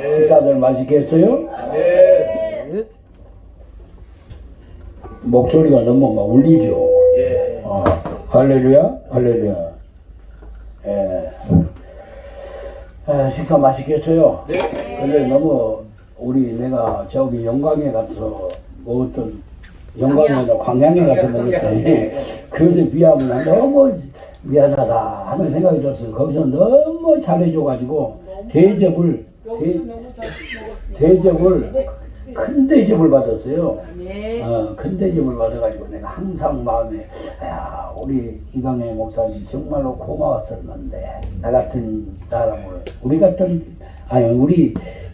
식사들 맛있게 했어요? 목소리가 너무 막 울리죠? 할렐루야? 할렐루야. 예. 식사 맛있게 했어요? 근데 너무 내가 저기 영광에 가서 먹었던 영광에 광양에 가서 먹었더니 그것에 비하면 너무 미안하다 하는 생각이 들었어요. 거기서 너무 잘해줘가지고 대접을 큰 대접을 받았어요. 큰 대접을 받아가지고 내가 항상 마음에 우리 이강의 목사님 정말로 고마웠었는데 나 같은 사람을 우리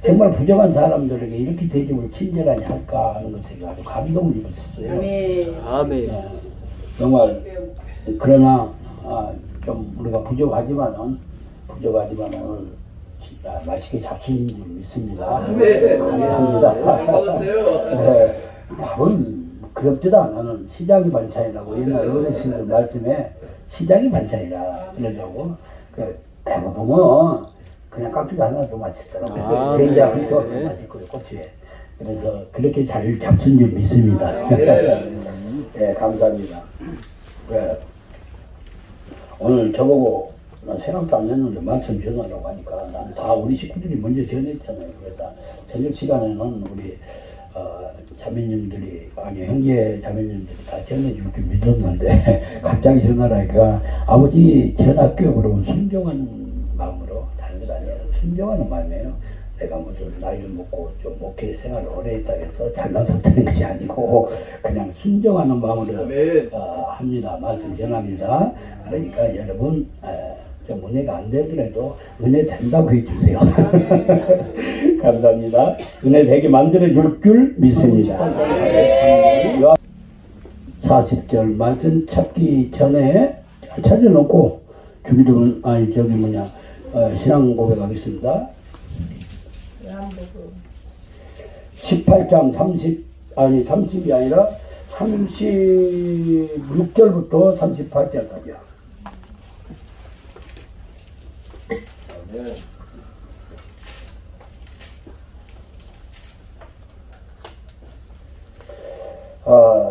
정말 부족한 사람들에게 이렇게 대접을 친절하게 할까 하는 것에 아주 감동을 입었었어요. 아멘. 정말 그러나 좀 우리가 부족하지만은 오늘 진짜 맛있게 잡수는 줄 믿습니다. 감사합니다. 밥은 그렇지도 않아는 시장이 반찬이라고 옛날 어르신들 말씀에 시장이 반찬이라 그러자고 배고프면 그냥 깍두기 하나도 맛있더라고요. 된장 한 조각도 맛있고요, 고추에. 그래서 그렇게 잘 잡순 줄 믿습니다. 네, 감사합니다. 오늘 저보고 난 생각도 안 했는데 말씀 전하라고 하니까 난 다 우리 식구들이 먼저 전했잖아요. 그래서 저녁 시간에는 우리 자매님들이 형제 자매님들이 다 전해줄 줄 믿었는데 갑자기 전화라니까 아버지 전할게요. 그러면 순종하는 마음으로 다른 것 아니에요. 순종하는 마음이에요. 내가 무슨 나이를 먹고 좀 목회 생활을 오래 했다고 해서 잘나서 되는 것이 아니고 그냥 순종하는 마음으로 합니다. 말씀 전합니다. 그러니까 여러분 좀 은혜가 안 되더라도 은혜 된다고 해주세요. 감사합니다. 은혜 되게 만들어줄 줄 믿습니다. 40절 말씀 찾기 전에 찾아놓고 주기도문 신앙 고백하겠습니다. 18장 30이 아니라 36절부터 38절까지야.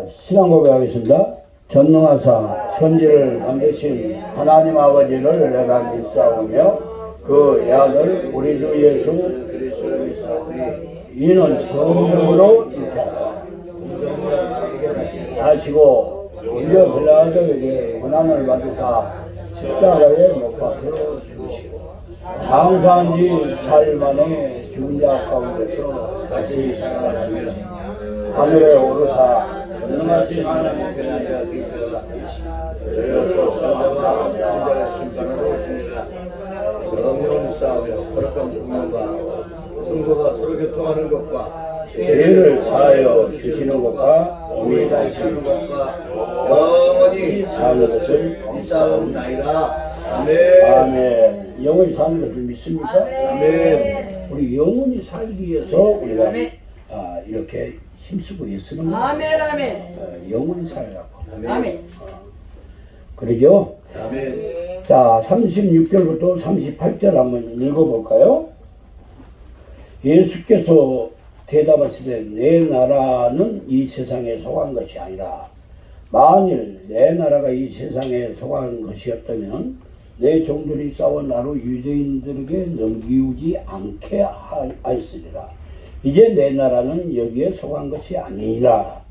신앙 고백하겠습니다. 전능하사 천지를 만드신 하나님 아버지를 내가 믿사오며 그 아들 우리 주 예수 그리스도를 믿사오니 이는 성령으로 잉태하사 하시고 인류 빌라도에게 고난을 받으사 십자가에 못 박혀 죽으시고 장사한 지 4일 만에 죽은 자 가운데서 다시 살아나시며 하늘에 오르사 전능하신 하나님의 편하여 계시고 저희로서 사망과 인자의 심판으로 오시니라. 성령을 쌓으며 거룩한 분명과 성도가 서로 교통하는 것과 죄를 사하여 주시는 것과 몸이 다시는 것과 영원히 사는 것을 믿사옵나이다. 아멘. 영원히 사는 것을 믿습니까? 아멘. 우리 영원히 살기 위해서 우리가 이렇게 힘쓰고 있으는 거예요. 아멘. 영원히 살라고. 아멘. 그러죠? 아멘. 자, 36절부터 38절 한번 읽어볼까요? 예수께서 대답하시되 내 나라는 이 세상에 속한 것이 아니라 만일 내 나라가 이 세상에 속한 것이었다면 내 종들이 싸워 나로 유대인들에게 넘기우지 않게 하였으리라. 이제 내 나라는 여기에 속한 것이 아니라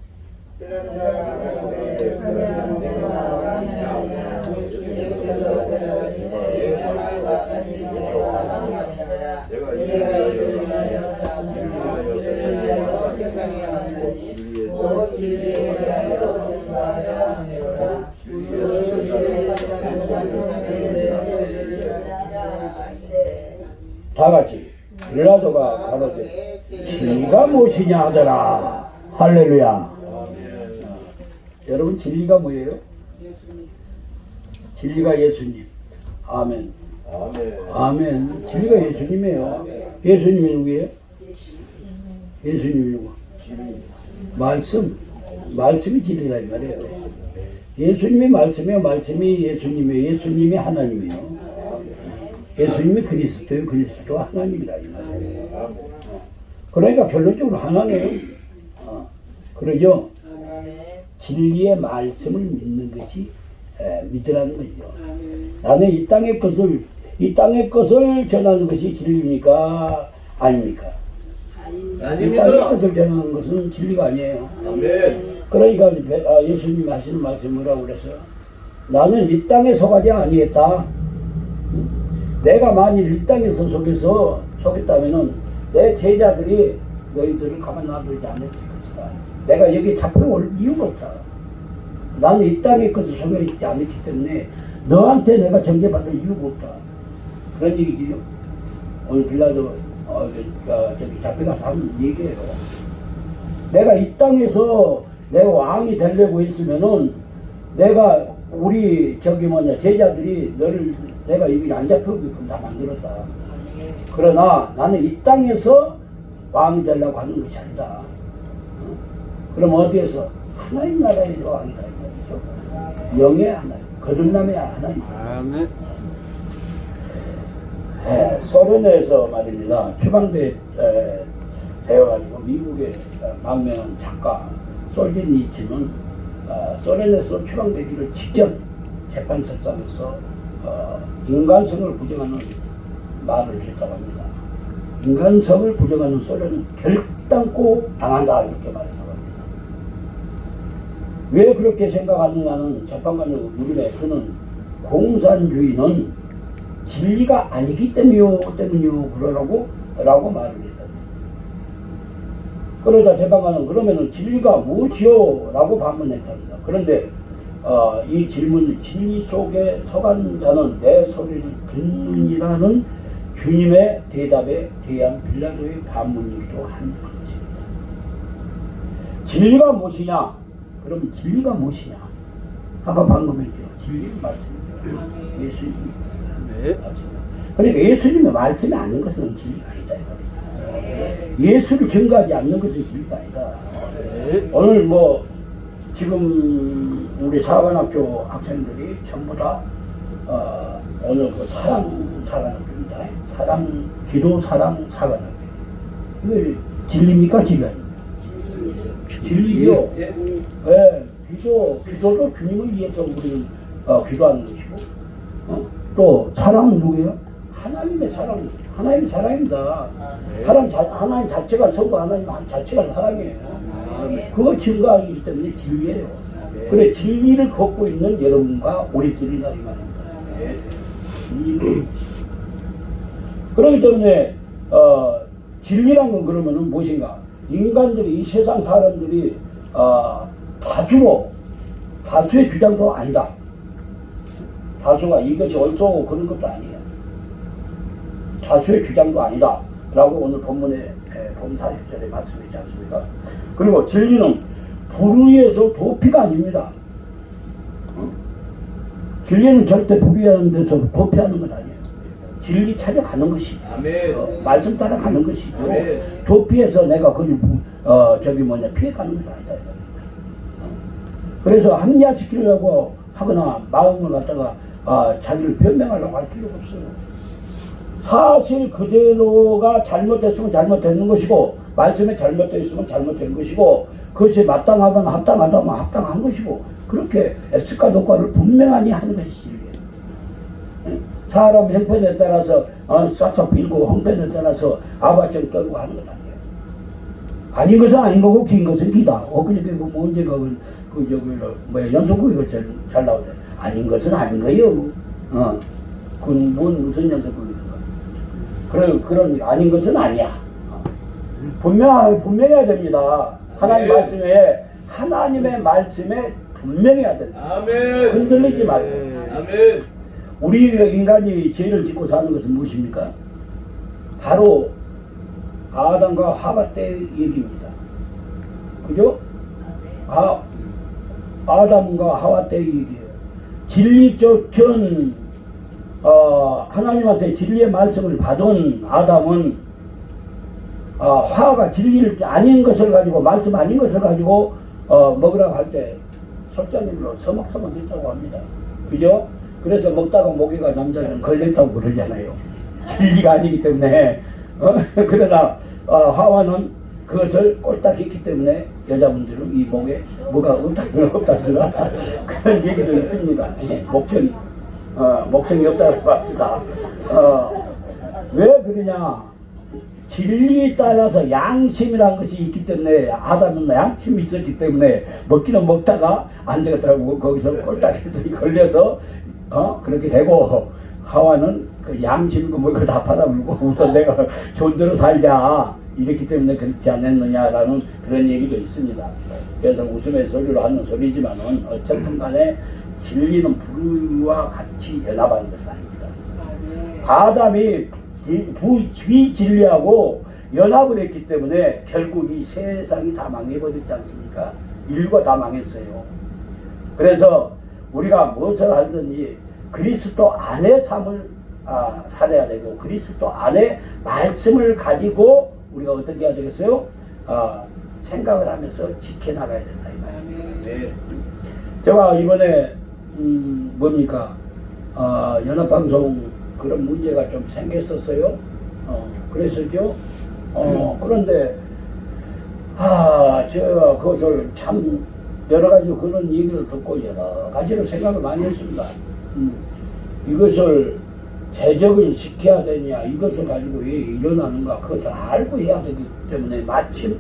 다 같이 빌라도가 가로되 진리가 무엇이냐 하더라. 할렐루야. 여러분 진리가 뭐예요? 진리가 예수님. 아멘. 아멘. 진리가 예수님이에요. 예수님이 누구예요? 예수님이 누구? 말씀이 진리다 이 말이에요. 예수님이 말씀이에요. 말씀이 예수님이에요. 예수님이 하나님이에요. 예수님이 그리스도요, 그리스도 하나님이라 이 말이에요. 그러니까 결론적으로 하나네요. 그러죠. 진리의 말씀을 믿는 것이 믿으라는 거죠. 나는 이 땅의 것을 전하는 것이 진리입니까? 아닙니까? 이 땅의 것을 전하는 것은 진리가 아니에요. 그러니까 예수님이 하시는 말씀이 뭐라고 그래서 나는 이 땅에 속하지 아니했다. 내가 만일 이 땅에서 속했다면은 내 제자들이 너희들을 가만 놔두지 않았을 것이다. 내가 여기 잡혀올 이유가 없다. 나는 이 땅의 것을 속여있지 않았기 때문에 너한테 내가 정죄받을 이유가 없다. 그런 얘기지요. 오늘 빌라도 저기 잡혀가서 한 얘기예요. 내가 이 땅에서 내가 왕이 되려고 했으면은 내가 우리 제자들이 너를 내가 여기 안 잡혀오게끔 다 만들었다. 그러나 나는 이 땅에서 왕이 되려고 하는 것이 아니다. 그럼 어디에서? 하나님 나라에서 왕이다. 영의 하나님, 거듭남의 하나님. 아멘. 소련에서 말입니다. 추방돼 되어가지고 미국의 만명한 작가 솔제니치는 소련에서 추방되기를 직전 재판석상에서 인간성을 부정하는 말을 했다고 합니다. 인간성을 부정하는 소련은 결단코 당한다 이렇게 말했다고 합니다. 왜 그렇게 생각하느냐는 재판관의 물음에 그는 공산주의는 진리가 아니기 때문이요 라고 말을 했다. 그러자 재판관은 그러면은 진리가 무엇이요? 라고 반문했답니다. 그런데 이 질문, 진리 속에 서간 자는 내 소리를 듣느니라는 주님의 대답에 대한 빌라도의 반문이기도 한 것입니다. 진리가 무엇이냐? 그럼 진리가 무엇이냐? 아까 방금 했죠. 진리는 말씀이죠. 예수님. 네. 그러니까 예수님의 말씀이 아닌 것은 진리가 아니다. 예수를 증거하지 않는 것은 진리가 아니다. 네. 오늘 지금 우리 사관학교 학생들이 전부 다 오늘 그 사관학교입니다. 기도 사랑 사관학교. 이게 진리입니까? 진리 아닙니까? 진리죠. 예, 기도도 주님을 위해서 우리는 기도하는 것이고, 또 사랑은 누구예요? 하나님의 사랑, 하나님의 사랑입니다. 하나님 자체가 성부 하나님 자체가 사랑이에요. 그거 증거하기 때문에 진리예요. 그래 진리를 걷고 있는 여러분과 우리들이다 이 말입니다. 진리는 그렇기 때문에 진리란 건 그러면은 무엇인가? 인간들이 이 세상 사람들이 다수의 주장도 아니다. 다수가 이것이 옳고 그런 것도 아니에요. 다수의 주장도 아니다. 라고 오늘 본문에 본 40절에 말씀이지 않습니까? 그리고 진리는 불의에서 도피가 아닙니다. 진리는 절대 불의하는 데서 도피하는 건 아니에요. 진리 찾아가는 것이 말씀 따라가는 것이고 도피해서 내가 그걸 피해가는 것이 아니다. 그래서 합리화시키려고 하거나 마음을 갖다가 자기를 변명하려고 할 필요가 없어요. 사실 그대로가 잘못됐으면 잘못된 것이고 말씀에 잘못되어 있으면 잘못된 것이고 그것이 마땅하거나 합당하다면 합당한 것이고 그렇게 S과 노과를 분명하니 하는 것이 진리예요. 사람 형편에 따라서 싹싹 빌고 형편에 따라서 아바정 떨고 하는 건 아니에요. 아닌 것은 아닌 거고 긴 것은 기다. 엊그저께 언제가 연속국이 잘 나오대. 아닌 것은 아닌 거예요. 그건 무슨 연속국이든 그런 아닌 것은 아니야. 분명해야 됩니다. 하나님의 말씀에 분명해야 된다. 흔들리지 말고. 우리 인간이 죄를 짓고 사는 것은 무엇입니까? 바로 아담과 하와 때의 얘기입니다. 그죠? 아담과 하와 때의 얘기예요. 진리 쫓은 하나님한테 진리의 말씀을 받은 아담은 하와가 진리를 아닌 것을 가지고 말씀 아닌 것을 가지고 먹으라고 할 때 속자님으로 서먹서먹 했다고 합니다. 그죠? 그래서 먹다가 모기가 남자는 걸렸다고 그러잖아요. 진리가 아니기 때문에. 그러나 하와는 그것을 꼴딱 했기 때문에 여자분들은 이 목에 뭐가 없다든가 그런 얘기도 있습니다. 목적이 없다고 합니다. 왜 그러냐? 진리에 따라서 양심이라는 것이 있기 때문에 아담은 양심이 있었기 때문에 먹기는 먹다가 안 되겠다고 거기서 꼴딱해서 걸려서 그렇게 되고, 하와는 그 양심이고 뭐 그걸 다 팔아물고 우선 내가 존대로 살자 이랬기 때문에 그렇지 않았느냐라는 그런 얘기도 있습니다. 그래서 웃음의 소리로 하는 소리지만은 어쨌든 간에 진리는 불과 같이 연합하는 것은 아닙니다. 아담이 비진리하고 연합을 했기 때문에 결국 이 세상이 다 망해버렸지 않습니까? 인류가 다 망했어요. 그래서 우리가 무엇을 하든지 그리스도 안에 삶을 살아야 되고, 그리스도 안에 말씀을 가지고 우리가 어떻게 해야 되겠어요? 생각을 하면서 지켜나가야 된다 이 말입니다. 네. 제가 이번에 뭡니까? 연합방송 그런 문제가 좀 생겼었어요. 그랬었죠. 그런데 제가 그것을 참 여러 가지 그런 얘기를 듣고 여러 가지로 생각을 많이 했습니다. 이것을 제적을 시켜야 되냐, 이것을 가지고 왜 일어나는가, 그것을 알고 해야 되기 때문에 마침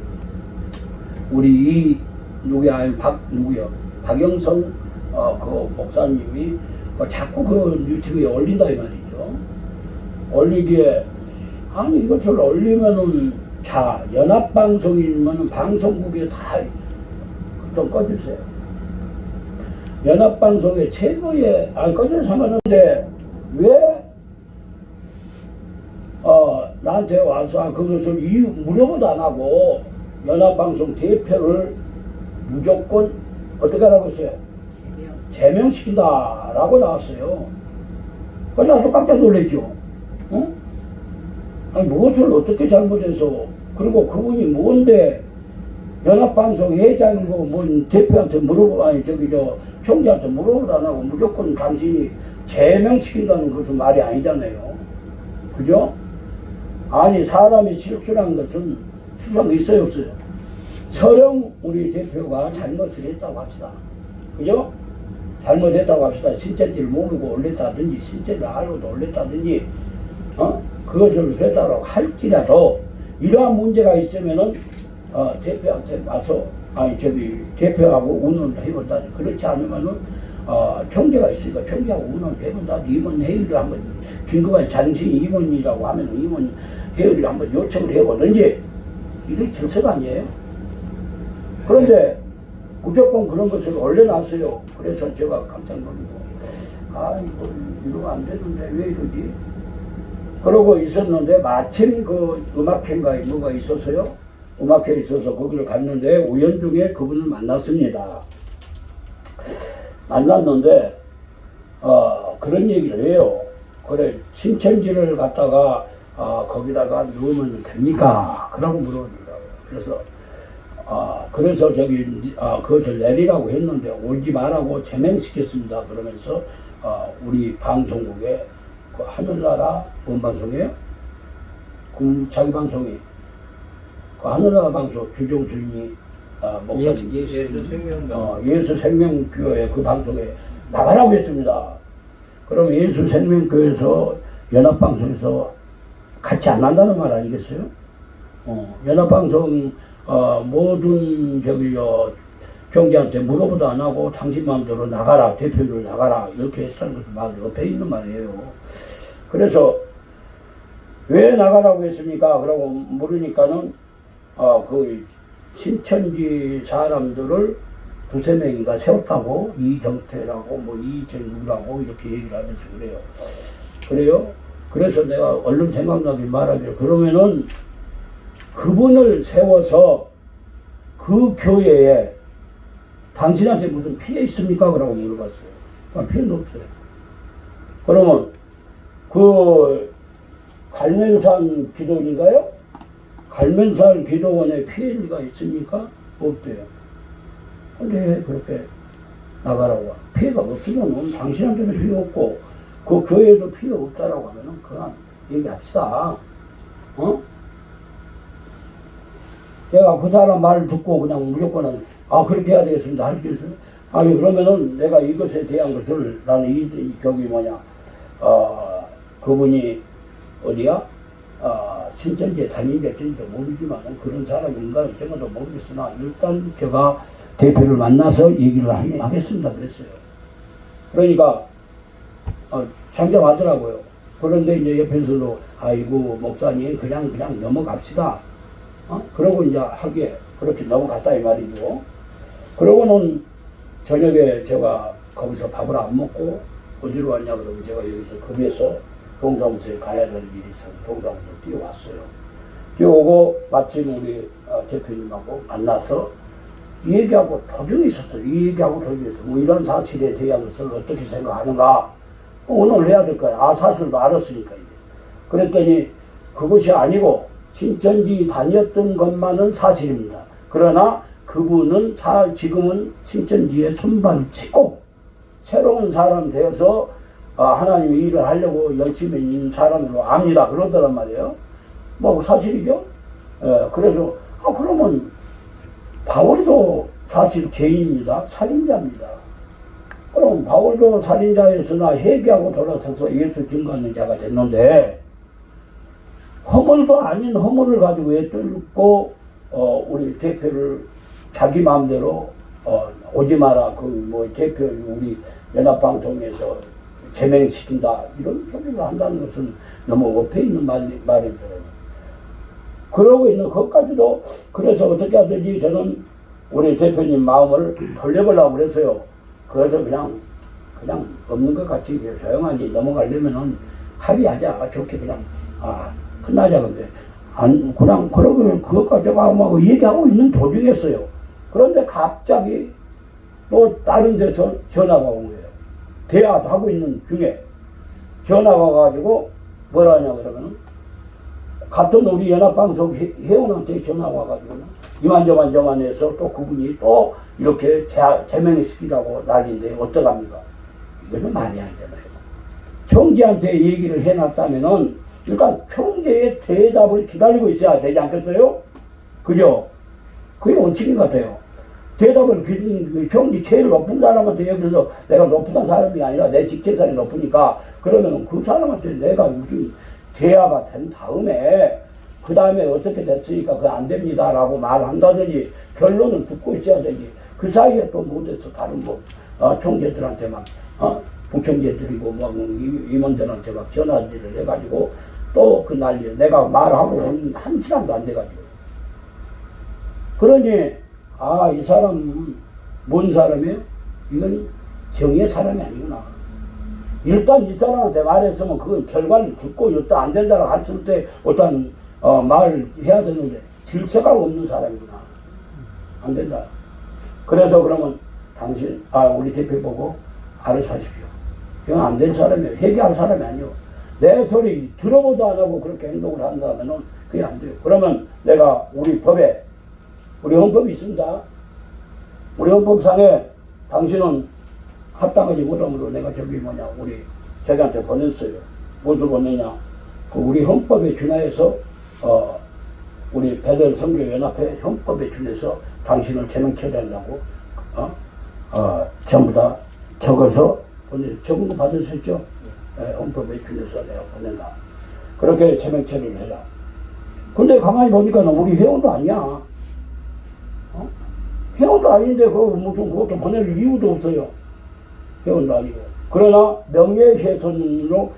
우리 박영성 그 목사님이 자꾸 그 유튜브에 올린다 이 말이죠. 올리기에 아니 이것을 올리면은 자 연합방송이면 방송국에 다 좀 꺼주세요. 연합방송의 최고의 꺼주는 상관없는데 왜 나한테 와서 그것을 이유 물어보도 안 하고 연합방송 대표를 무조건 어떻게 하라고 했어요? 제명시킨다라고 나왔어요. 그래서 나도 깜짝 놀랐죠. 아니 무엇을 어떻게 잘못해서, 그리고 그분이 뭔데 연합방송 회장이고 뭔 대표한테 물어보, 총재한테 물어보도 안 하고 무조건 당신이 제명시킨다는 것은 말이 아니잖아요. 그죠? 아니 사람이 실수란 것은 수가 있어요 없어요? 서령 우리 대표가 잘못을 했다고 합시다. 그죠? 잘못했다고 합시다. 신체를 모르고 올렸다든지 신체를 알고도 올렸다든지 그것을 했다고 할지라도 이러한 문제가 있으면은 대표한테 와서 대표하고 운운을 해본다. 그렇지 않으면은 총재가 있으니까 총재하고 운운을 해본다. 임원 회의를 한번 긴급하게 장신 임원이라고 하면 임원 회의를 한번 요청을 해보든지 이게 정책 아니에요? 그런데 무조건 그런 것을 올려놨어요. 그래서 제가 깜짝 놀리고 이거 이러면 안 되는데 왜 이러지? 그러고 있었는데 마침 그 음악회인가 뭐가 있었어요. 음악회에 있어서 거기를 갔는데 우연중에 그분을 만났습니다. 만났는데 그런 얘기를 해요. 그래 신천지를 갖다가 거기다가 넣으면 됩니까? 그러고 물어보더라고요. 그래서 그것을 내리라고 했는데 오지 말라고 제명시켰습니다. 그러면서 우리 방송국에 그 하늘나라 뭔 방송이에요? 자기 방송이 그 하늘나라 방송 주종수님이 목사님 예수 생명교회 그 방송에 나가라고 했습니다. 그럼 예수 생명교회에서 연합방송에서 같이 안 한다는 말 아니겠어요? 연합방송 모든 경제한테 물어보도 안 하고 당신 마음대로 나가라, 대표를 나가라 이렇게 했다는 것은 막 옆에 있는 말이에요. 그래서 왜 나가라고 했습니까? 그러고 물으니까는 그 신천지 사람들을 두세 명인가 세웠다고, 이정태라고 뭐 이정우라고 이렇게 얘기를 하면서 그래요. 그래서 내가 얼른 생각나게 말하기를, 그러면은 그분을 세워서 그 교회에 당신한테 무슨 피해 있습니까? 그러고 물어봤어요. 피해는 없어요. 그러면 그 갈면산 기도원인가요? 갈면산 기도원에 피해가 있습니까? 없대요. 근데 그렇게 나가라고. 피해가 없으면 당신한테는 피해 없고 그 교회에도 피해 없다라고 하면은 그냥 얘기합시다. 어? 내가 그 사람 말을 듣고 그냥 무조건은 그렇게 해야 되겠습니다. 할 수 있어요? 아니 그러면은 내가 이것에 대한 것을 나는 저기 그분이 어디야? 신천지에 다니는지 진짜 모르지만 그런 사람인가 제가도 모르겠으나 일단 제가 대표를 만나서 얘기를 하겠습니다 그랬어요. 그러니까 상정하더라고요. 그런데 이제 옆에서도 아이고 목사님 그냥 넘어갑시다. 그러고 이제 하기에 그렇게 넘어갔다 이 말이죠. 그러고는 저녁에 제가 거기서 밥을 안 먹고 어디로 왔냐 그러면 제가 여기서 급해서 동사무소에 가야 될 일이 있어서 동사무소 뛰어왔어요. 뛰어오고 마침 우리 대표님하고 만나서 이 얘기하고 도중에 있었어요. 이 얘기하고 도중에 있었어요. 뭐 이런 사실에 대한 것을 어떻게 생각하는가. 오늘 해야 될 거야. 사실도 알았으니까 이제. 그랬더니 그것이 아니고 신천지 다녔던 것만은 사실입니다. 그러나 그분은 지금은 신천지에 손발 치고 새로운 사람 되어서 하나님의 일을 하려고 열심히 있는 사람으로 압니다. 그러더란 말이에요. 뭐 사실이죠. 그래서 그러면 바울도 사실 죄인입니다. 살인자입니다. 그럼 바울도 살인자였으나 회개하고 돌아서서 예수 증거하는 자가 됐는데 허물도 아닌 허물을 가지고 왜 뚫고 우리 대표를 자기 마음대로 오지 마라 대표 우리 연합방송에서 제명시킨다 이런 소리를 한다는 것은 너무 업해 있는 말이더라고요. 그러고 있는 것까지도 그래서 어떻게 하든지 저는 우리 대표님 마음을 돌려보려고 그랬어요. 그래서 그냥 없는 것 같이 조용하게 넘어가려면은 합의하자. 좋게 그냥 끝나자. 근데 그냥 그러고 그것까지 마음하고 얘기하고 있는 도중이었어요. 그런데 갑자기 또 다른 데서 전화가 온 거예요. 대화도 하고 있는 중에 전화가 와가지고 뭐라 하냐 그러면은 같은 우리 연합방송 회원한테 전화가 와가지고는 이만저만 해서 또 그분이 또 이렇게 제명시키라고 난리인데 어떡합니까? 이거는 말이 아니잖아요. 총재한테 얘기를 해놨다면은 일단 총재의 대답을 기다리고 있어야 되지 않겠어요? 그죠? 그게 원칙인 것 같아요. 대답을 총재 제일 높은 사람한테 여기서 내가 높은 사람이 아니라 내 직계상이 높으니까 그러면 그 사람한테 내가 무슨 대화가 된 다음에 그 다음에 어떻게 됐으니까 그거 안 됩니다 라고 말한다든지 결론을 듣고 있어야 되지. 그 사이에 또 못해서 다른 총재들한테 막 부총재들이고 임원들한테 막 전화를 해가지고 또 그 난리 내가 말하고 한 시간도 안 돼가지고 그러니 이 사람 뭔 사람이에요? 이건 정의의 사람이 아니구나. 일단 이 사람한테 말했으면 그 결과를 듣고 여따 안 된다고 했을 때 어떤 말을 해야 되는데 질서가 없는 사람이구나. 안 된다. 그래서 그러면 당신 우리 대표 보고 알아서 하십시오. 이건 안 된 사람이에요. 회개할 사람이 아니에요. 내 소리 들어보도 안 하고 그렇게 행동을 한다면은 그게 안 돼요. 그러면 내가 우리 헌법이 있습니다. 우리 헌법상에 당신은 합당하지 못함으로 내가 우리 저기한테 보냈어요. 무엇을 보냈냐? 우리 헌법에 준하여서 우리 배들 선교연합회 헌법에 준해서 당신을 제명 처리한다고 전부 다 적어서 적은 거 받으셨죠? 헌법에 준해서 내가 보낸다. 그렇게 제명 처리를 해라. 근데 가만히 보니까 우리 회원도 아니야. 회원도 아닌데 그것도 보낼 이유도 없어요. 회원도 아니고. 그러나 명예훼손으로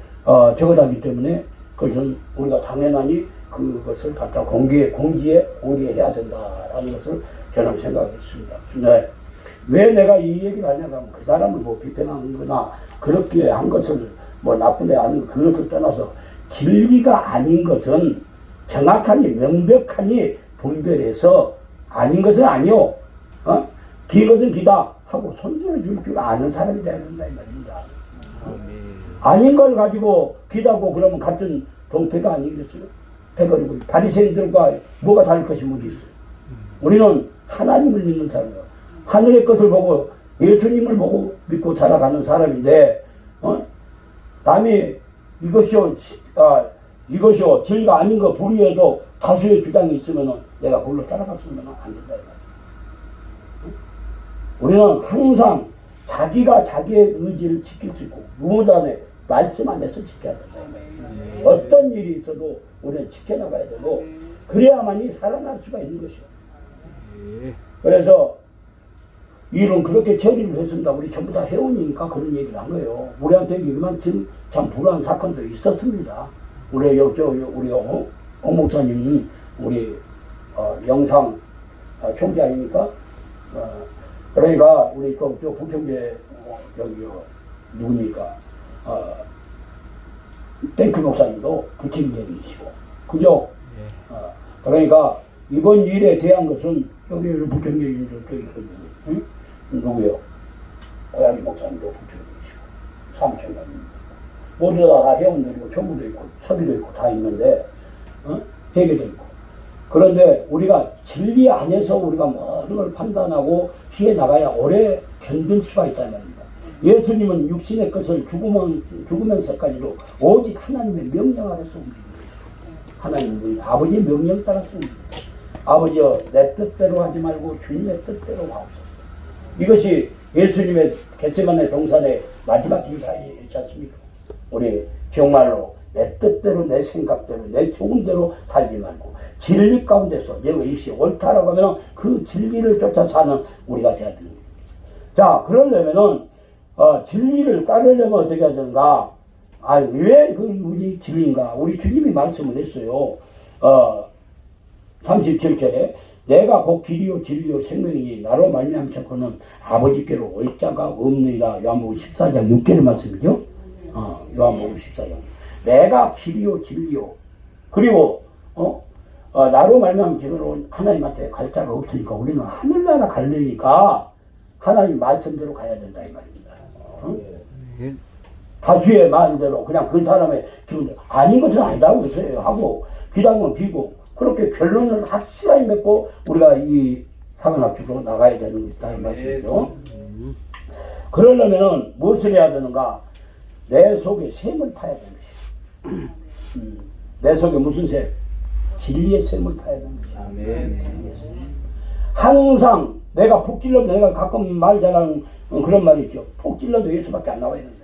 적어놨기 때문에 그것은 우리가 당연하니 그것을 갖다 공지해야 된다라는 것을 저는 생각했습니다. 네. 왜 내가 이 얘기를 하냐면 그 사람을 비판한 거나 그렇게 한 것을 나쁜 애 아닌 그것을 떠나서 진리가 아닌 것은 정확하니 명백하니 분별해서 아닌 것은 아니요. 기 것은 기다 하고 손들어 줄 줄 아는 사람이 돼야 된다 이 말입니다. 아닌 걸 가지고 기다고 그러면 같은 동패가 아니겠어요? 패거리고 바리새인들과 뭐가 다를 것이 뭐지 있어요? 우리는 하나님을 믿는 사람이에요. 하늘의 것을 보고 예수님을 보고 믿고 살아가는 사람인데, 남이 이것이요 진리가 아닌 거 불의해도 다수의 주장이 있으면 내가 그걸로 따라갔으면 안 된다 이 말이야. 우리는 항상 자기가 자기의 의지를 지킬 수 있고 무엇보다는 말씀 안에서 지켜야 된다 이 말이야. 어떤 일이 있어도 우리는 지켜나가야 되고 그래야만이 살아날 수가 있는 것이요. 그래서 일은 그렇게 처리를 했습니다. 우리 전부 다 회원이니까 그런 얘기를 한 거예요. 우리한테 이만큼 참 불안한 사건도 있었습니다. 우리 홍 목사님은 우리 영상 총재 아닙니까? 그러니까 우리 저 부총재 누굽니까? 땡크 목사님도 부총재이시고 그죠? 그러니까 이번 일에 대한 것은 여기 부총재님도 또 있거든요. 응? 누구요? 고양이 목사님도 부총재이시고 사무총장님 모두 다 회원들이고 전부도 있고 서비도 있고 다 있는데 회계도 있고 그런데 우리가 진리 안에서 우리가 모든 걸 판단하고 피해 나가야 오래 견딜 수가 있다는 말입니다. 예수님은 육신의 것을 죽으면서까지도 오직 하나님의 명령 아래서 움직입니다. 하나님은 아버지의 명령 따라서 움직입니다. 아버지여 내 뜻대로 하지 말고 주님의 뜻대로 하옵소서. 이것이 예수님의 겟세마네 동산의 마지막 기사이지 않습니까? 우리 정말로 내 뜻대로 내 생각대로 내 좋은 대로 살지 말고 진리 가운데서 내가 이것이 옳다라고 하면 그 진리를 쫓아 사는 우리가 되어야 됩니다. 자, 그러려면은 진리를 따르려면 어떻게 해야 되는가? 왜 우리 진리인가? 우리 주님이 말씀을 했어요. 37절에 내가 곧 길이요 진리요 생명이니 나로 말미암고는 아버지께로 올 자가 없느니라. 요한복음 14장 6절의 말씀이죠. 요한복음 14장. 내가 길이요 진리요. 그리고 나로 말미암고는 하나님한테 갈 자가 없으니까 우리는 하늘나라 가려니까 하나님 말씀대로 가야 된다 이 말입니다. 다수의 마음대로 그냥 그 사람의 기분대로 아닌 것은 아니다고 그러세요 하고 비단건 비고 그렇게 결론을 확실하게 맺고 우리가 이 사관학교로 나가야 되는 것이다 이 말씀이죠. 그러려면 무엇을 해야 되는가? 내 속에 샘을 파야 되는 것이야. 내 속에 무슨 샘? 진리의 샘을 파야 되는 것이야. 항상 내가 푹 찔러도 내가 가끔 말 잘하는 그런 말이 있죠. 푹 찔러도 예수밖에 안 나와야 된다.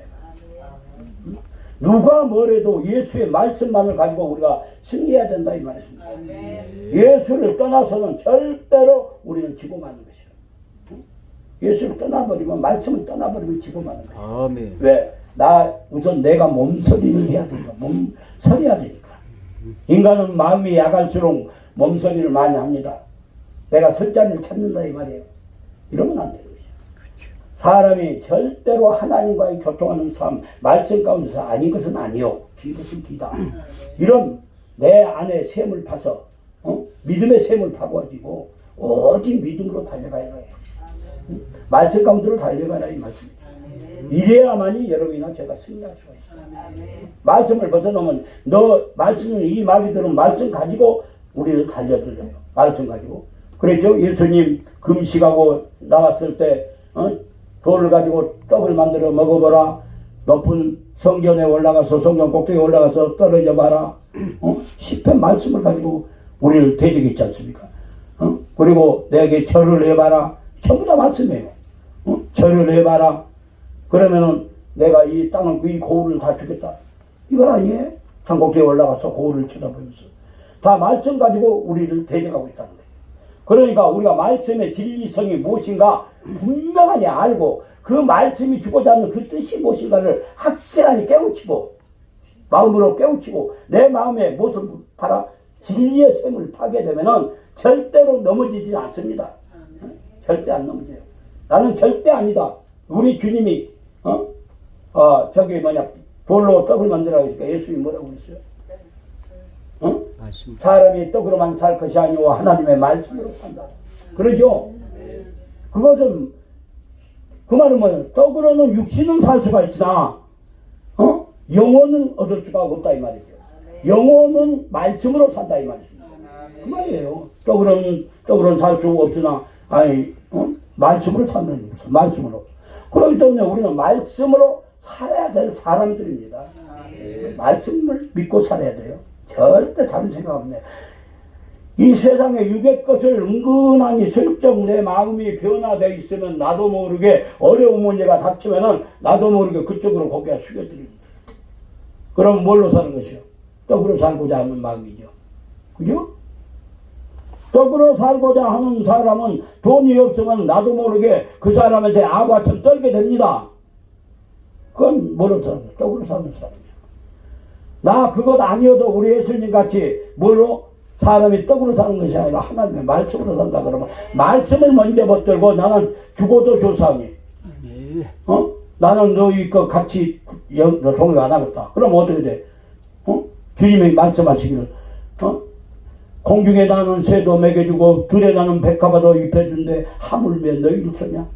누가 뭐래도 예수의 말씀만을 가지고 우리가 승리해야 된다 이 말입니다. 예수를 떠나서는 절대로 우리는 지고 마는 것이야. 예수를 떠나버리면 말씀을 떠나버리면 지고 마는 것이야. 아멘. 왜? 우선 내가 몸서리를 해야 되니까 몸서리해야 되니까. 인간은 마음이 약할수록 몸서리를 많이 합니다. 내가 설 자리를 찾는다 이 말이에요. 이러면 안 되는 거죠. 사람이 절대로 하나님과의 교통하는 삶, 말씀 가운데서 아닌 것은 아니요. 비것은 비다. 이런 내 안에 샘을 파서 믿음의 샘을 파고가지고 오직 믿음으로 달려가야 해요. 말씀 가운데로 달려가라 이 말씀입니다. 이래야만이 여러분이나 제가 승리할 수가 있어요. 말씀을 벗어놓으면 말씀은 이 말이 들으면 말씀 가지고 우리를 달려들어요. 말씀 가지고. 그랬죠? 예수님 금식하고 나왔을 때 돌을 가지고 떡을 만들어 먹어보라. 높은 성전에 올라가서 성전 꼭대기에 올라가서 떨어져 봐라. 시편 말씀을 가지고 우리를 대적했지 않습니까? 그리고 내게 절을 해봐라. 전부 다 말씀이에요. 절을 해봐라. 그러면은 내가 이 땅을 이 고울을 다 주겠다. 이건 아니에요. 산꼭대기에 올라가서 고울을 쳐다보면서 다 말씀 가지고 우리를 대적하고 있다는 거예요. 그러니까 우리가 말씀의 진리성이 무엇인가 분명하게 알고 그 말씀이 주고자 하는 그 뜻이 무엇인가를 확실하게 깨우치고 마음으로 깨우치고 내 마음의 무엇을 봐라 진리의 샘을 파게 되면은 절대로 넘어지지 않습니다. 절대 안 넘어져요. 나는 절대 아니다. 우리 주님이 돌로 떡을 만들라고 하니까 예수님이 뭐라고 그랬어요? 사람이 떡으로만 살 것이 아니오 하나님의 말씀으로 산다. 그러죠? 그것은 그 말은 뭐예요? 떡으로는 육신은 살 수가 있으나 영혼은 얻을 수가 없다 이 말이죠. 영혼은 말씀으로 산다 이 말이죠. 그 말이에요. 떡으로는 살 수 없으나 말씀으로 사는 거죠. 말씀으로. 그렇기 때문에 우리는 말씀으로 살아야 될 사람들입니다. 말씀을 믿고 살아야 돼요. 절대 다른 생각 없네. 이 세상에 육의 것을 은근하니 슬쩍 내 마음이 변화되어 있으면 나도 모르게 어려운 문제가 닥치면은 나도 모르게 그쪽으로 고개가 숙여드립니다. 그럼 뭘로 사는 것이요? 떡으로 살고자 하는 마음이죠. 그죠? 떡으로 살고자 하는 사람은 돈이 없으면 나도 모르게 그 사람한테 아구아처럼 떨게 됩니다. 그건 뭐로 사는 거야? 떡으로 사는 사람이야. 나 그것 아니어도 우리 예수님 같이 뭐로? 사람이 떡으로 사는 것이 아니라 하나님의 말씀으로 산다 그러면 말씀을 먼저 붙들고 나는 죽어도 조상이 나는 너희 그 같이 동의 안 하겠다. 그럼 어떻게 돼? 주님이 말씀하시기를 공중에 나는 새도 먹여주고 들에 나는 백합화도 입혀준데 하물며 너희를 쓰냐?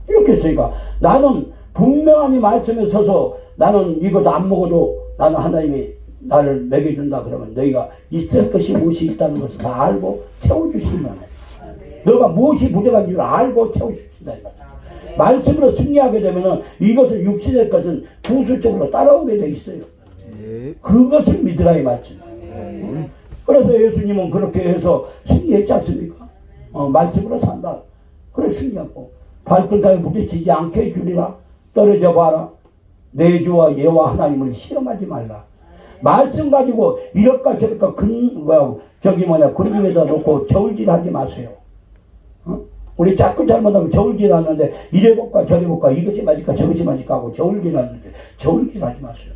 이렇게 했으니까 나는 분명히 말씀에 서서 나는 이것도 안 먹어도 나는 하나님이 나를 먹여준다 그러면 너희가 있을 것이 무엇이 있다는 것을 다 알고 채워주시면 해. 너가 무엇이 부족한 줄 알고 채워주신다. 말씀으로 승리하게 되면 이것을 육신의 것은 부수적으로 따라오게 돼 있어요. 그것을 믿으라 이 말씀. 그래서 예수님은 그렇게 해서 승리했지 않습니까? 말씀으로 산다. 그래 승리하고 발등상에 부딪히지 않게 해주리라. 떨어져 봐라. 내 주와 예와 하나님을 시험하지 말라. 말씀 가지고 이럴까 저럴까 근중에다 놓고 저울질하지 마세요. 우리 자꾸 잘못하면 저울질하는데 이래 볼까 저래 볼까 이것이 맞을까 저것이 맞을까 하고 저울질하는데 저울질하지 마세요.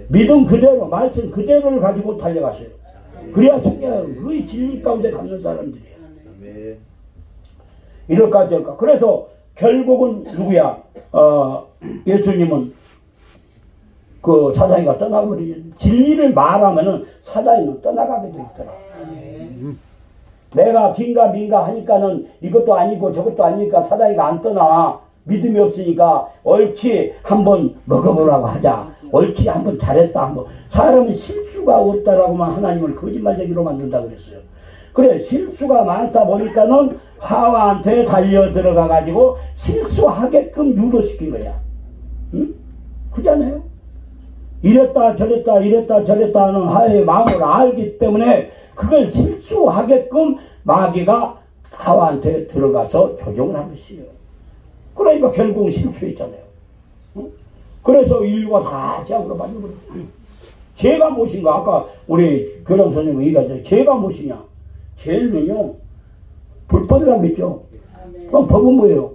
믿음 그대로 말씀 그대로를 가지고 달려가세요. 그래야 승리해요. 그 진리 가운데 갖는 사람들이에요. 이럴까 저럴까. 그래서 결국은 누구야? 예수님은 그 사단이가 떠나버리죠. 진리를 말하면은 사단이는 떠나가게 돼 있더라. 내가 긴가 민가 하니까는 이것도 아니고 저것도 아니니까 사단이가 안 떠나. 믿음이 없으니까 옳지 한번 먹어보라고 하자. 옳지 한번 잘했다 한번. 사람은 실수가 없다라고만 하나님을 거짓말쟁이로 만든다 그랬어요. 그래 실수가 많다 보니까는 하와한테 달려 들어가 가지고 실수하게끔 유도시킨 거야. 응? 그잖아요. 이랬다 저랬다 이랬다 저랬다 하는 하의 마음을 알기 때문에 그걸 실수하게끔 마귀가 하와한테 들어가서 조종을 한 것이에요. 그러니까 결국은 실수했잖아요. 그래서 인류가 다 죄악으로 빠져버렸어요. 죄가 무엇인가? 아까 우리 교장 선생님이 얘기하죠. 죄가 무엇이냐? 죄는요 불법이라고 했죠. 그럼 법은 뭐예요?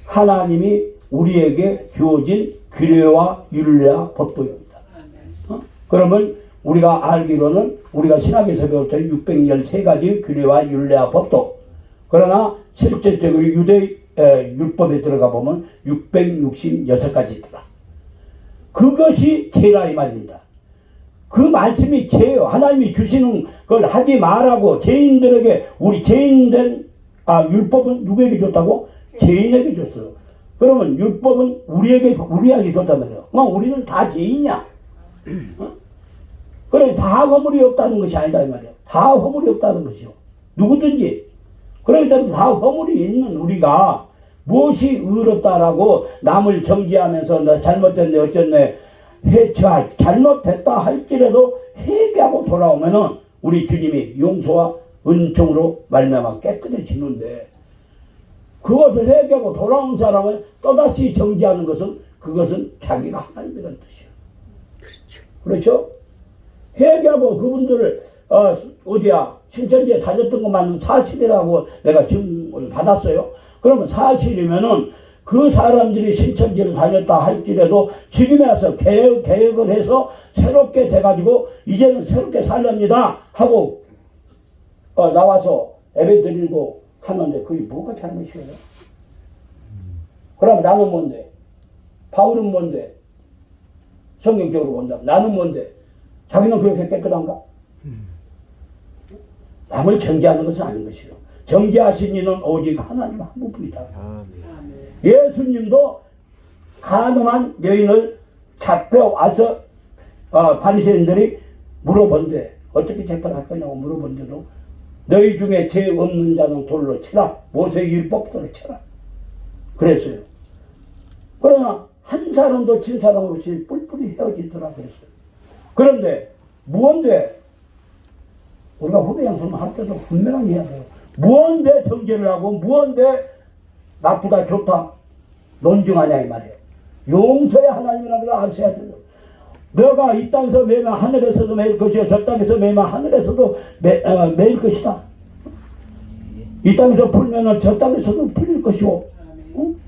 하나님이 우리에게 주어진 규례와 율례와 법도입니다. 그러면 우리가 알기로는 우리가 신학에서 배웠던 613가지 규례와 율례와 법도. 그러나 실질적으로 유대 율법에 들어가 보면 666가지 있더라. 그것이 죄라 이 말입니다. 그 말씀이 죄예요. 하나님이 주시는 걸 하지 말라고 죄인들에게 우리 죄인된 율법은 누구에게 줬다고? 죄인에게 줬어요. 그러면 율법은 우리에게 줬단 말이에요. 우리는 다 죄인이야. 그래 다 허물이 없다는 것이 아니다 이 말이에요. 다 허물이 없다는 것이요. 누구든지. 그렇기 때문에 다 허물이 있는 우리가 무엇이 의롭다라고 남을 정죄하면서 나 잘못됐네 어쨌네 잘못됐다 할지라도 회개하고 돌아오면은 우리 주님이 용서와 은총으로 말미암아 깨끗해지는데 그것을 회개하고 돌아온 사람을 또다시 정죄하는 것은 그것은 자기가 하나님이라는 뜻이에요. 그렇죠? 회개하고 그분들을 신천지에 다녔던 것만은 사실이라고 내가 증언을 받았어요. 그러면 사실이면은 그 사람들이 신천지를 다녔다 할지라도 지금에 와서 개혁을 해서 새롭게 돼가지고 이제는 새롭게 살랍니다 하고 나와서 예배 드리고 하는데 그게 뭐가 잘못이에요? 그럼 나는 뭔데? 바울은 뭔데? 성경적으로 본다면 나는 뭔데? 자기는 그렇게 깨끗한가? 남을 정죄하는 것은 아닌 것이요. 정죄하신 이는 오직 하나님 한 분뿐이다. 예수님도 가늠한 여인을 잡혀와서 바리새인들이 물어본대. 어떻게 재판할 거냐고 물어본데도 너희 중에 죄 없는 자는 돌로 치라. 모세의 율법대로 치라. 그랬어요. 그러나 한 사람도 진 사람 없이 뿔뿔이 헤어지더라 그랬어요. 그런데 무언데 우리가 후배 양성을 할 때도 분명하게 해야 돼요. 무언데 정죄를 하고 무언데 나쁘다 좋다 논증하냐 이 말이에요. 용서의 하나님이라는 걸 아셔야 돼요. 너가 이 땅에서 매면 하늘에서도 매일 것이요 저 땅에서 매면 하늘에서도 매일 것이다. 이 땅에서 풀면은 저 땅에서도 풀릴 것이고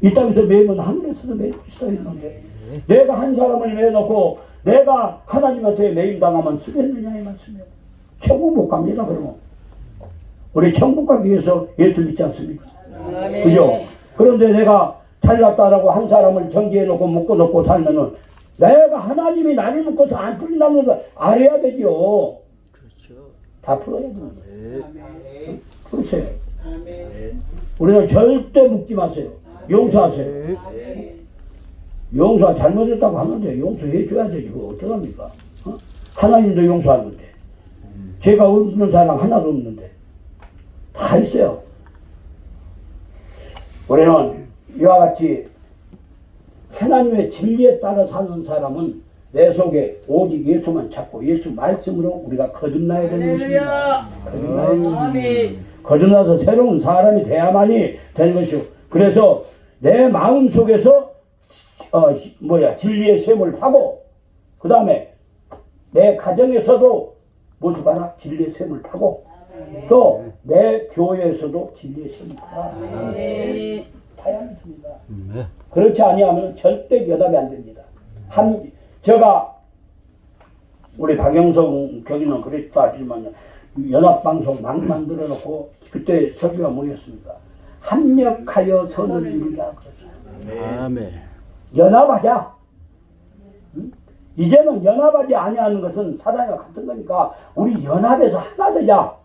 이 땅에서 매면 하늘에서도 매일 것이다 했는데 내가 한 사람을 매놓고 내가 하나님한테 매임당하면 쓰겠느냐 이 말씀이에요. 천국 못 갑니다. 그러면 우리 천국 가기 위해서 예수 믿지 않습니까? 그죠? 그런데 내가 잘났다라고 한 사람을 정지해놓고 묶어놓고 살면은 내가 하나님이 나를 묶어서 안 풀린다는 걸 알아야 되죠. 그렇죠. 다 풀어야 돼요. 네. 풀으세요. 우리는 절대 묶지 마세요. 용서하세요. 용서 잘못했다고 하는데 용서해 줘야 되지. 그거 어떡합니까? 어? 하나님도 용서하는데 제가 없는 사람 하나도 없는데 다 있어요. 우리는 이와 같이 하나님의 진리에 따라 사는 사람은 내 속에 오직 예수만 찾고 예수 말씀으로 우리가 거듭나야 되는 것입니다. 거듭나서 새로운 사람이 돼야만이 되는 것이요. 그래서 내 마음 속에서 진리의 샘을 파고 그 다음에 내 가정에서도 뭐지 봐라 진리의 샘을 파고 또 내 교회에서도 진리의 샘을 파야 합니다. 그렇지 아니하면 절대 연합이 안 됩니다. 제가 우리 박영성 교인은 그랬다 하지만 연합방송 막 만들어 놓고 그때 설교가 뭐였습니까? 합력하여 선을 이루자 그랬어요. 아멘. 연합하자. 응? 이제는 연합하지 아니하는 것은 사단과 같은 거니까 우리 연합해서 하나 되자.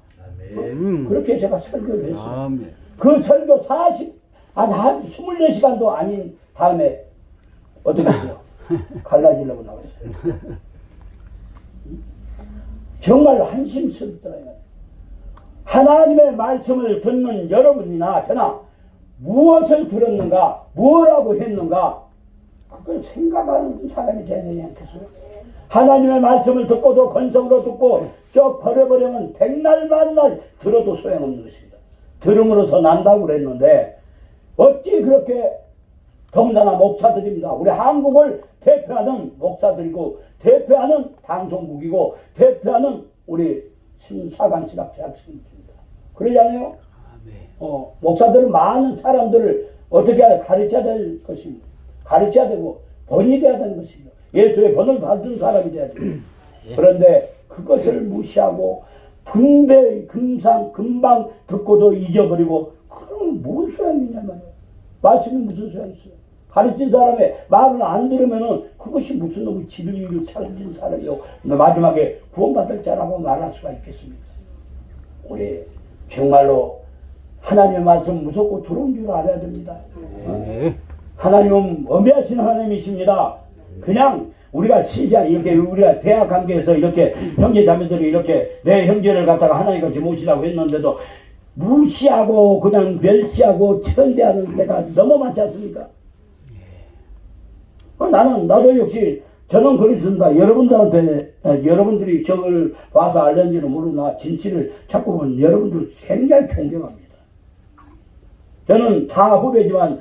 그렇게 제가 설교를 했어요. 아멘. 그 설교 한 24시간도 아닌 다음에 어떻게 했어요? 갈라지려고 나왔어요. 정말 한심스럽더라고요. 하나님의 말씀을 듣는 여러분이나 저나 무엇을 들었는가, 뭐라고 했는가, 그걸 생각하는 사람이 되야 되지 않겠어요? 하나님의 말씀을 듣고도 건성으로 듣고 쭉 버려버리면 백날 만날 들어도 소용없는 것입니다. 들음으로써 난다고 그랬는데 어찌 그렇게 더군다나 목사들입니다. 우리 한국을 대표하는 목사들이고 대표하는 방송국이고 대표하는 우리 신사관시각대학생입니다. 그러지 않아요? 목사들은 많은 사람들을 어떻게 가르쳐야 될 것입니다. 가르쳐야 되고 본이 돼야 되는 것입니다. 예수의 본을 받은 사람이 돼야 됩니다. 그런데 그것을 무시하고 금방 듣고도 잊어버리고 그럼 무슨 소용이 있냐 말이에요. 말씀이 무슨 소용이 있어요. 가르친 사람의 말을 안 들으면은 그것이 무슨 놈의 진리를 찾은 사람이요. 마지막에 구원받을 자라고 말할 수가 있겠습니까? 우리 정말로 하나님의 말씀 무섭고 두려운 줄 알아야 됩니다. 하나님은 엄미하신 하나님이십니다. 그냥 우리가 이렇게 우리가 대학 관계에서 이렇게 형제 자매들이 이렇게 내 형제를 갖다가 하나님같이 모시라고 했는데도 무시하고 그냥 멸시하고 천대하는 때가 너무 많지 않습니까? 나도 역시 저는 그렇습니다. 여러분들한테 여러분들이 저걸 봐서 알는지는 모르나 진치를 자꾸 보면 여러분들 굉장히 존경합니다. 저는 다 후배지만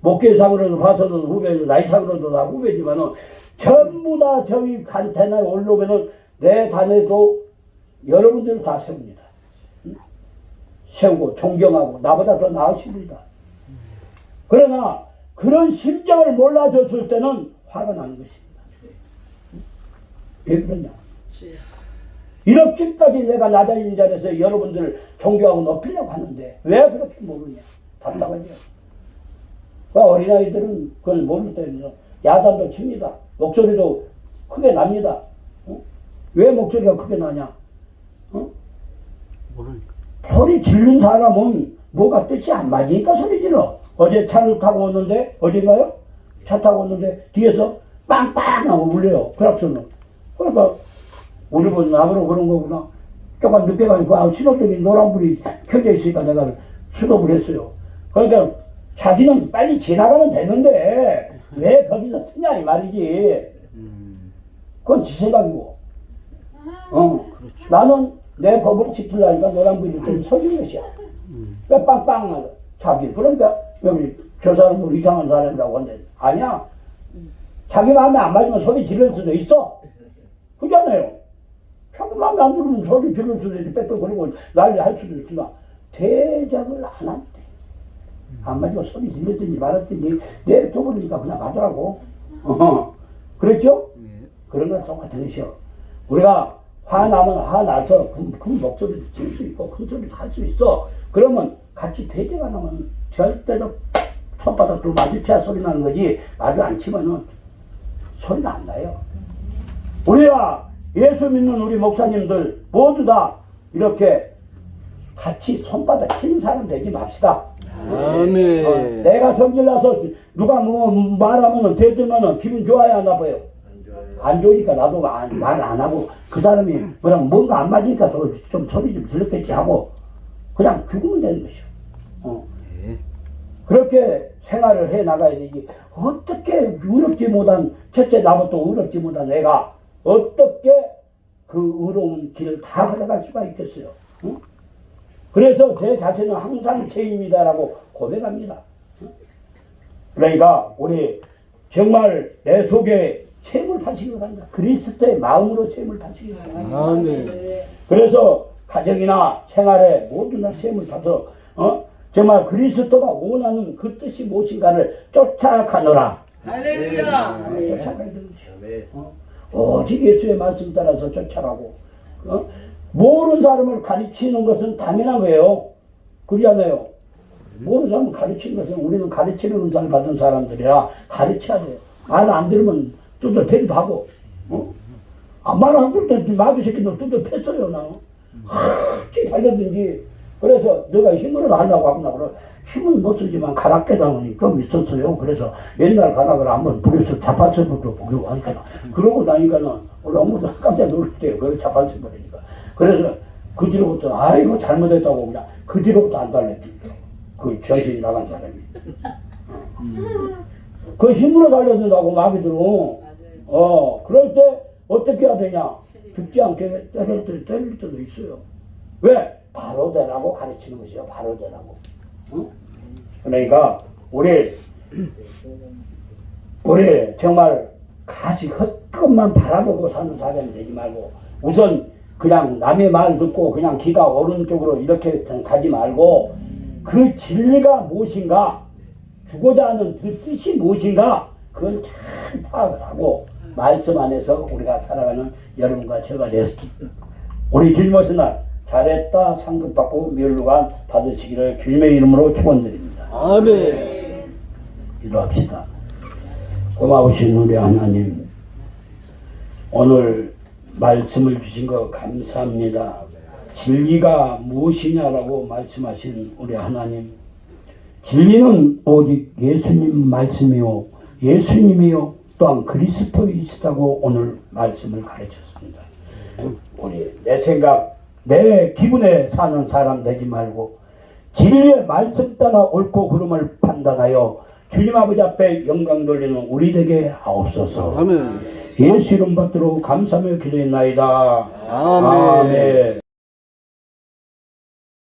목회상으로도 봐서도 후배고 나이상으로도 다 후배지만은 전부 다 저희 간테나에 올라오면은 내 단에도 여러분들을 다 세웁니다. 세우고 존경하고 나보다 더 나으십니다. 그러나 그런 심정을 몰라줬을 때는 화가 나는 것입니다. 왜 그러냐? 이렇게까지 내가 낮아진 자리에서 여러분들을 존경하고 높이려고 하는데 왜 그렇게 모르냐? 답답하죠. 어린아이들은 그걸 모를 때는 야단도 칩니다. 목소리도 크게 납니다. 왜 목소리가 크게 나냐? 소리 지른 사람은 뭐가 뜻이 안 맞으니까 소리 질러. 어제 차를 타고 오는데, 어제인가요? 차 타고 오는데 뒤에서 빵빵 하고 울려요. 크락션을. 그러니까 우리 보고 나보러 그런 거구나. 조금 늦게 가니까 신호등이 노란불이 켜져 있으니까 내가 스톱을 했어요. 그러니까 자기는 빨리 지나가면 되는데 왜 거기서 쓰냐 이 말이지. 그건 지 생각이고. 나는 내 법을 지키려니까 노란불 일 때는 서는 것이야. 왜 빵빵 자기. 그러니까 여기 저 사람은 이상한 사람이라고 하는데 아니야. 자기 마음에 안 맞으면 소리 지를 수도 있어. 그잖아요. 자기 마음에 안 들으면 소리 지를 수도 있고 빽빽거리고 난리 할 수도 있지만 대작을 안 한대. 안 맞으면 소리 질렀든지 말았든지 내려둬버리니까 그냥 가더라고. 그랬죠? 그런 건 똑같은 것이요. 우리가 화나면 화나서 큰 목소리도 칠 수 있고 큰 소리도 할 수 있어. 그러면 같이 대작 안 하면 절대로 손바닥도 마주쳐야 소리 나는 거지 마주 안 치면은 소리가 안 나요. 우리가 예수 믿는 우리 목사님들 모두 다 이렇게 같이 손바닥 치는 사람 되지 맙시다. 아멘. 내가 성질나서 누가 뭐 말하면은 대들면은 기분 좋아야 안 나빠요. 안 좋으니까 나도 말 안 하고 그 사람이 뭐랑 뭔가 안 맞으니까 좀 소리 좀 질렀겠지 하고 그냥 죽으면 되는 것이요. 그렇게 생활을 해 나가야 되지. 어떻게 의롭지 못한 첫째 나부터 의롭지 못한 내가 어떻게 그 의로운 길을 다 걸어갈 수가 있겠어요. 응? 그래서 제 자신은 항상 죄입니다라고 고백합니다. 그러니까 우리 정말 내 속에 셈을 파시기 바랍니다. 그리스도의 마음으로 셈을 파시기 바랍니다. 아멘. 그래서 가정이나 생활에 모두나 셈을 파서 정말 그리스도가 원하는 그 뜻이 무엇인가를 쫓아가노라. 할렐루야. 쫓아가야 되는 것이요. 오직 예수의 말씀 따라서 쫓아가고 모르는 사람을 가르치는 것은 당연한 거예요. 그렇잖아요. 모르는 사람을 가르치는 것은 우리는 가르치는 은사를 받은 사람들이라 가르쳐야 돼요. 말 안 들으면 뜯어 패기도 하고 말 안 들을 때 마귀새끼는 뜯어 팼어요. 나 어찌 달려든지. 그래서 내가 힘으로 하려고 하구나. 그래 힘은 못 쓰지만 가락계당은 좀 있었어요. 그래서 옛날 가락을 한번 부려서 자판세부터 보려고 하니까 그러고 나니까는 우리 엄마도 깜짝 놀랐대요. 그걸 자판세 버리니까. 그래서 그 뒤로부터 아이고 잘못했다고 그냥 그 뒤로부터 안 달랬대요. 그 정신이 나간 사람이. 그 힘으로 달려든다고 마귀들은. 그럴 때 어떻게 해야 되냐. 죽지 않게 때릴 때도 있어요. 왜? 바로 되라고 가르치는 것이요. 바로 되라고. 그러니까 우리 정말 가지 헛것만 바라보고 사는 사람이 되지 말고 우선 그냥 남의 말 듣고 그냥 기가 오른쪽으로 이렇게 가지 말고 그 진리가 무엇인가 주고자 하는 그 뜻이 무엇인가 그걸 잘 파악을 하고 말씀 안에서 우리가 살아가는 여러분과 제가 되었습니다. 우리 짊어진 날 잘했다 상급받고 멸류관 받으시기를 주님의 이름으로 축원드립니다. 아멘. 기도합시다. 고마우신 우리 하나님, 오늘 말씀을 주신 거 감사합니다. 진리가 무엇이냐라고 말씀하신 우리 하나님, 진리는 오직 예수님 말씀이요 예수님이요 또한 그리스도이시다고 오늘 말씀을 가르쳤습니다. 우리 내 생각 내 기분에 사는 사람 되지 말고 진리의 말씀 따라 옳고 그름을 판단하여 주님 아버지 앞에 영광 돌리는 우리 되게 하옵소서. 아멘. 예수 이름 받들어 감사하며 기도했나이다. 아멘. 아멘.